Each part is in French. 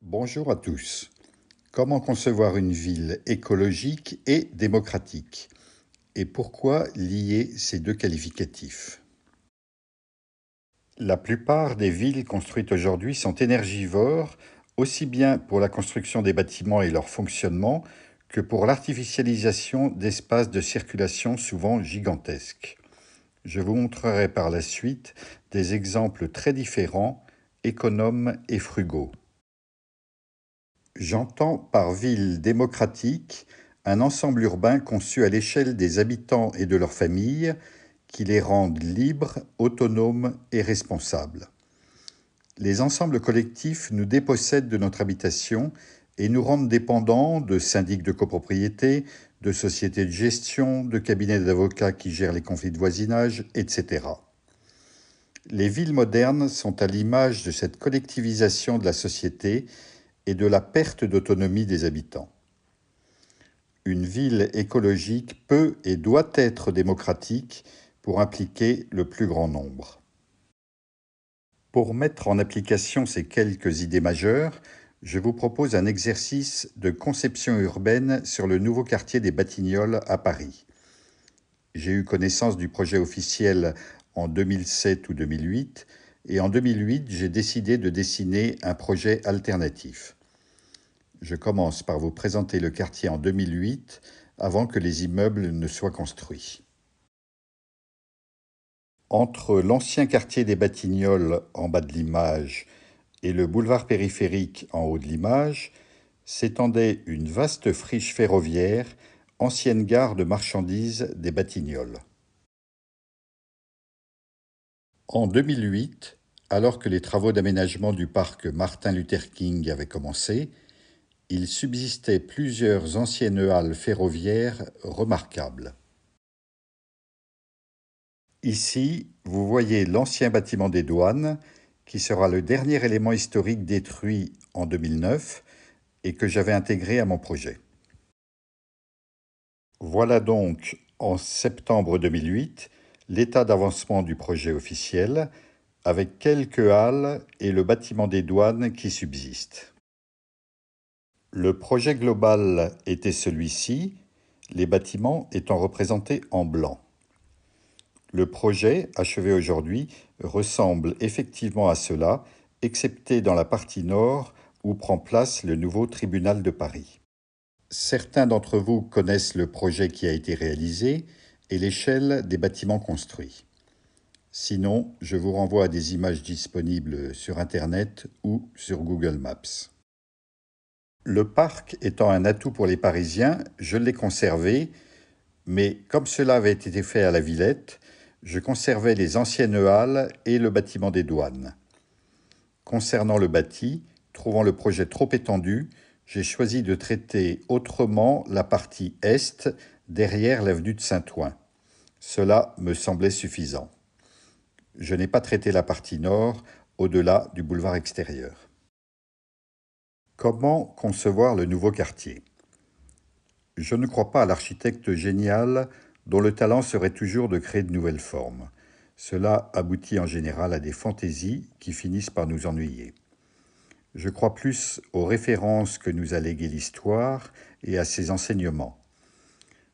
Bonjour à tous. Comment concevoir une ville écologique et démocratique? Et pourquoi lier ces deux qualificatifs? La plupart des villes construites aujourd'hui sont énergivores, aussi bien pour la construction des bâtiments et leur fonctionnement que pour l'artificialisation d'espaces de circulation souvent gigantesques. Je vous montrerai par la suite des exemples très différents, économes et frugaux. J'entends par ville démocratique un ensemble urbain conçu à l'échelle des habitants et de leurs familles qui les rendent libres, autonomes et responsables. Les ensembles collectifs nous dépossèdent de notre habitation et nous rendent dépendants de syndics de copropriété, de sociétés de gestion, de cabinets d'avocats qui gèrent les conflits de voisinage, etc. Les villes modernes sont à l'image de cette collectivisation de la société et de la perte d'autonomie des habitants. Une ville écologique peut et doit être démocratique pour impliquer le plus grand nombre. Pour mettre en application ces quelques idées majeures, je vous propose un exercice de conception urbaine sur le nouveau quartier des Batignolles à Paris. J'ai eu connaissance du projet officiel en 2007 ou 2008, et en 2008, j'ai décidé de dessiner un projet alternatif. Je commence par vous présenter le quartier en 2008, avant que les immeubles ne soient construits. Entre l'ancien quartier des Batignolles en bas de l'image et le boulevard périphérique en haut de l'image, s'étendait une vaste friche ferroviaire, ancienne gare de marchandises des Batignolles. En 2008, alors que les travaux d'aménagement du parc Martin Luther King avaient commencé, il subsistait plusieurs anciennes halles ferroviaires remarquables. Ici, vous voyez l'ancien bâtiment des douanes, qui sera le dernier élément historique détruit en 2009 et que j'avais intégré à mon projet. Voilà donc, en septembre 2008, l'état d'avancement du projet officiel, avec quelques halles et le bâtiment des douanes qui subsistent. Le projet global était celui-ci, les bâtiments étant représentés en blanc. Le projet, achevé aujourd'hui, ressemble effectivement à cela, excepté dans la partie nord où prend place le nouveau tribunal de Paris. Certains d'entre vous connaissent le projet qui a été réalisé et l'échelle des bâtiments construits. Sinon, je vous renvoie à des images disponibles sur Internet ou sur Google Maps. Le parc étant un atout pour les Parisiens, je l'ai conservé, mais comme cela avait été fait à la Villette, je conservais les anciennes halles et le bâtiment des douanes. Concernant le bâti, trouvant le projet trop étendu, j'ai choisi de traiter autrement la partie est, derrière l'avenue de Saint-Ouen. Cela me semblait suffisant. Je n'ai pas traité la partie nord, au-delà du boulevard extérieur. Comment concevoir le nouveau quartier? Je ne crois pas à l'architecte génial dont le talent serait toujours de créer de nouvelles formes. Cela aboutit en général à des fantaisies qui finissent par nous ennuyer. Je crois plus aux références que nous a léguées l'histoire et à ses enseignements.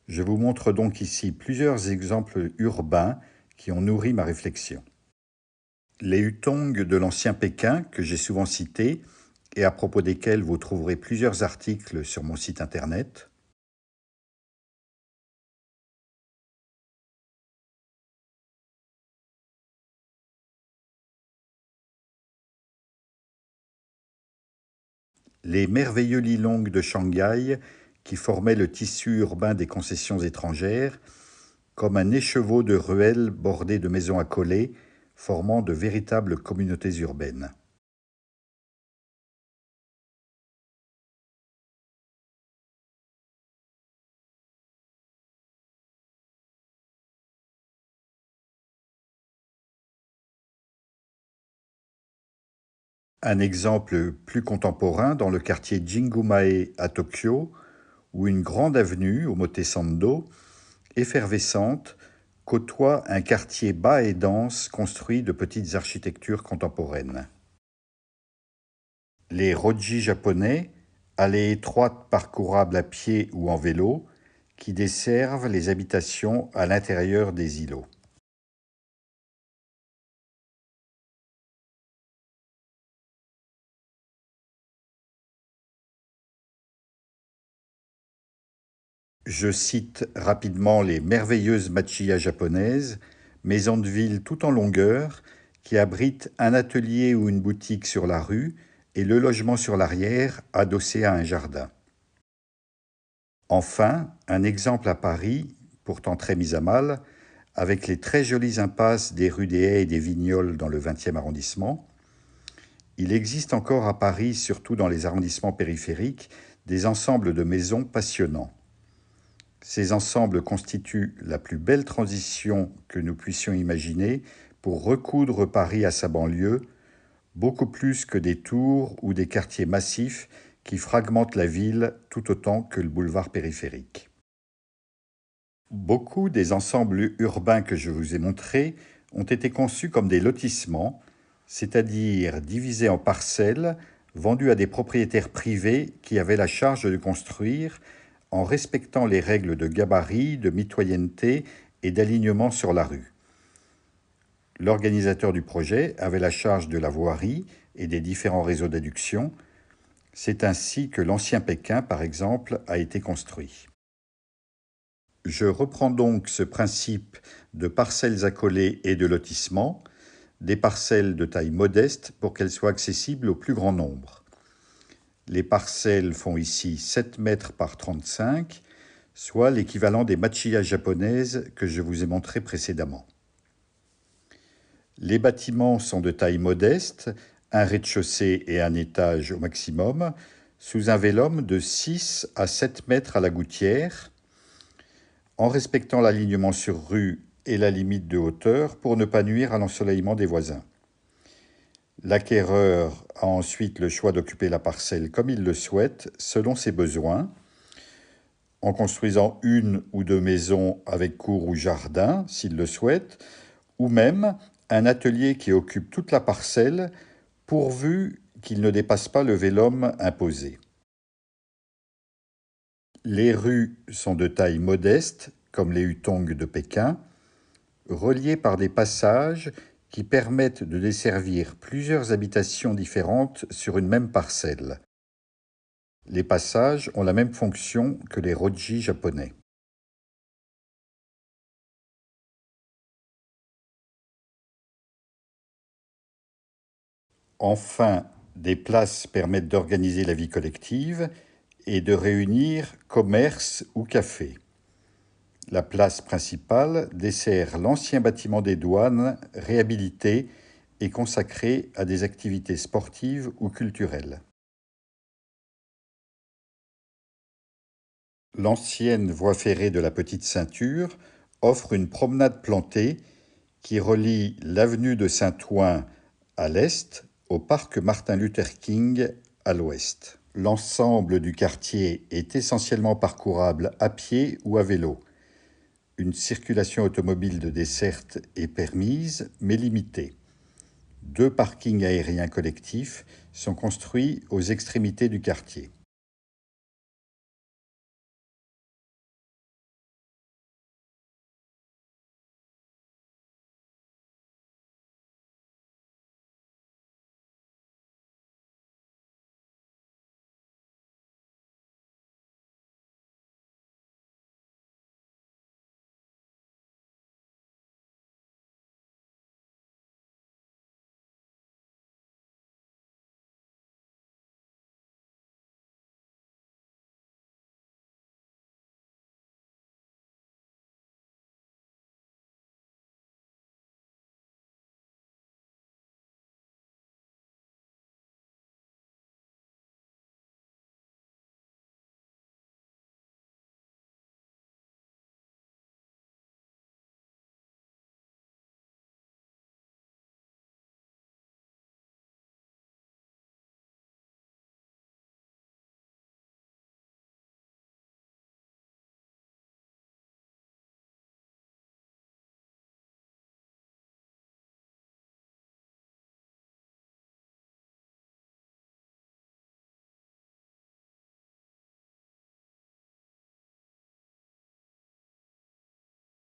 Je vous montre donc ici plusieurs exemples urbains qui ont nourri ma réflexion. Les hutongs de l'ancien Pékin, que j'ai souvent cités, et à propos desquels vous trouverez plusieurs articles sur mon site internet. Les merveilleux lilongs de Shanghai, qui formaient le tissu urbain des concessions étrangères, comme un écheveau de ruelles bordées de maisons accolées, formant de véritables communautés urbaines. Un exemple plus contemporain dans le quartier Jingumae à Tokyo, où une grande avenue, Omotesando, effervescente, côtoie un quartier bas et dense construit de petites architectures contemporaines. Les roji japonais, allées étroites parcourables à pied ou en vélo, qui desservent les habitations à l'intérieur des îlots. Je cite rapidement les merveilleuses machiya japonaises, maisons de ville tout en longueur, qui abritent un atelier ou une boutique sur la rue et le logement sur l'arrière adossé à un jardin. Enfin, un exemple à Paris, pourtant très mis à mal, avec les très jolies impasses des rues des Haies et des Vignoles dans le 20e arrondissement. Il existe encore à Paris, surtout dans les arrondissements périphériques, des ensembles de maisons passionnants. Ces ensembles constituent la plus belle transition que nous puissions imaginer pour recoudre Paris à sa banlieue, beaucoup plus que des tours ou des quartiers massifs qui fragmentent la ville tout autant que le boulevard périphérique. Beaucoup des ensembles urbains que je vous ai montrés ont été conçus comme des lotissements, c'est-à-dire divisés en parcelles, vendus à des propriétaires privés qui avaient la charge de construire en respectant les règles de gabarit, de mitoyenneté et d'alignement sur la rue. L'organisateur du projet avait la charge de la voirie et des différents réseaux d'adduction. C'est ainsi que l'ancien Pékin, par exemple, a été construit. Je reprends donc ce principe de parcelles accolées et de lotissement, des parcelles de taille modeste pour qu'elles soient accessibles au plus grand nombre. Les parcelles font ici 7 mètres par 35, soit l'équivalent des machiya japonaises que je vous ai montrées précédemment. Les bâtiments sont de taille modeste, un rez-de-chaussée et un étage au maximum, sous un vélum de 6 à 7 mètres à la gouttière, en respectant l'alignement sur rue et la limite de hauteur pour ne pas nuire à l'ensoleillement des voisins. L'acquéreur a ensuite le choix d'occuper la parcelle comme il le souhaite, selon ses besoins, en construisant une ou deux maisons avec cour ou jardin, s'il le souhaite, ou même un atelier qui occupe toute la parcelle, pourvu qu'il ne dépasse pas le vélum imposé. Les rues sont de taille modeste, comme les hutongs de Pékin, reliées par des passages qui permettent de desservir plusieurs habitations différentes sur une même parcelle. Les passages ont la même fonction que les roji japonais. Enfin, des places permettent d'organiser la vie collective et de réunir commerce ou café. La place principale dessert l'ancien bâtiment des douanes réhabilité et consacré à des activités sportives ou culturelles. L'ancienne voie ferrée de la Petite Ceinture offre une promenade plantée qui relie l'avenue de Saint-Ouen à l'est au parc Martin Luther King à l'ouest. L'ensemble du quartier est essentiellement parcourable à pied ou à vélo. Une circulation automobile de desserte est permise, mais limitée. 2 parkings aériens collectifs sont construits aux extrémités du quartier.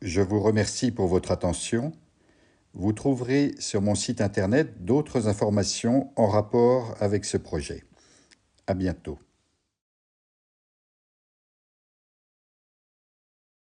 Je vous remercie pour votre attention. Vous trouverez sur mon site internet d'autres informations en rapport avec ce projet. À bientôt.